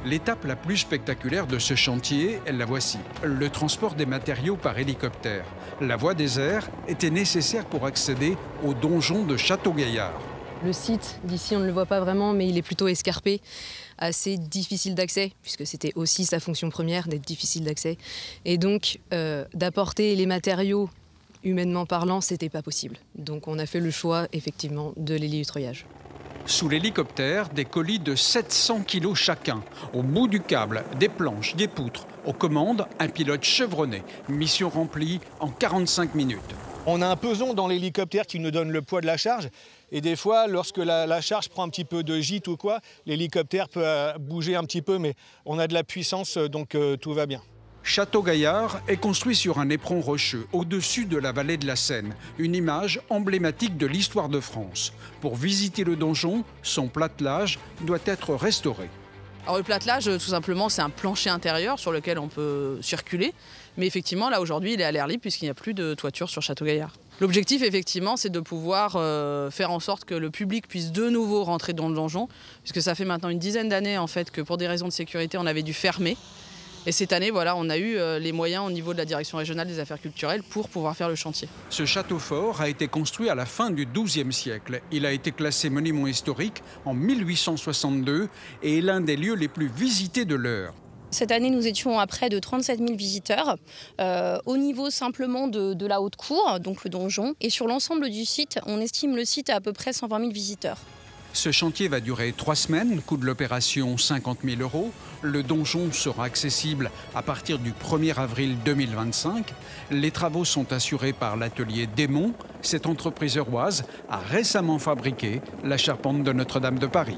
L'étape la plus spectaculaire de ce chantier, la voici, le transport des matériaux par hélicoptère. La voie des airs était nécessaire pour accéder au donjon de Château-Gaillard. Le site d'ici, on ne le voit pas vraiment, mais il est plutôt escarpé, assez difficile d'accès, puisque c'était aussi sa fonction première d'être difficile d'accès. Et donc, d'apporter les matériaux, humainement parlant, c'était pas possible. Donc on a fait le choix, effectivement, de l'hélitreuillage. Sous l'hélicoptère, des colis de 700 kg chacun. Au bout du câble, des planches, des poutres. Aux commandes, un pilote chevronné. Mission remplie en 45 minutes. On a un peson dans l'hélicoptère qui nous donne le poids de la charge. Et des fois, lorsque la charge prend un petit peu de gîte ou quoi, l'hélicoptère peut bouger un petit peu, mais on a de la puissance, donc tout va bien. Château-Gaillard est construit sur un éperon rocheux, au-dessus de la vallée de la Seine, une image emblématique de l'histoire de France. Pour visiter le donjon, son platelage doit être restauré. Alors le platelage, tout simplement, c'est un plancher intérieur sur lequel on peut circuler. Mais effectivement, là, aujourd'hui, il est à l'air libre puisqu'il n'y a plus de toiture sur Château-Gaillard. L'objectif, effectivement, c'est de pouvoir faire en sorte que le public puisse de nouveau rentrer dans le donjon, puisque ça fait maintenant une dizaine d'années, en fait, que pour des raisons de sécurité, on avait dû fermer. Et cette année, voilà, on a eu les moyens au niveau de la direction régionale des affaires culturelles pour pouvoir faire le chantier. Ce château fort a été construit à la fin du XIIe siècle. Il a été classé monument historique en 1862 et est l'un des lieux les plus visités de l'heure. Cette année, nous étions à près de 37 000 visiteurs, au niveau simplement de la haute cour, donc le donjon. Et sur l'ensemble du site, on estime le site à peu près 120 000 visiteurs. Ce chantier va durer 3 semaines, coût de l'opération 50 000 €. Le donjon sera accessible à partir du 1er avril 2025. Les travaux sont assurés par l'atelier Démon. Cette entreprise euroise a récemment fabriqué la charpente de Notre-Dame de Paris.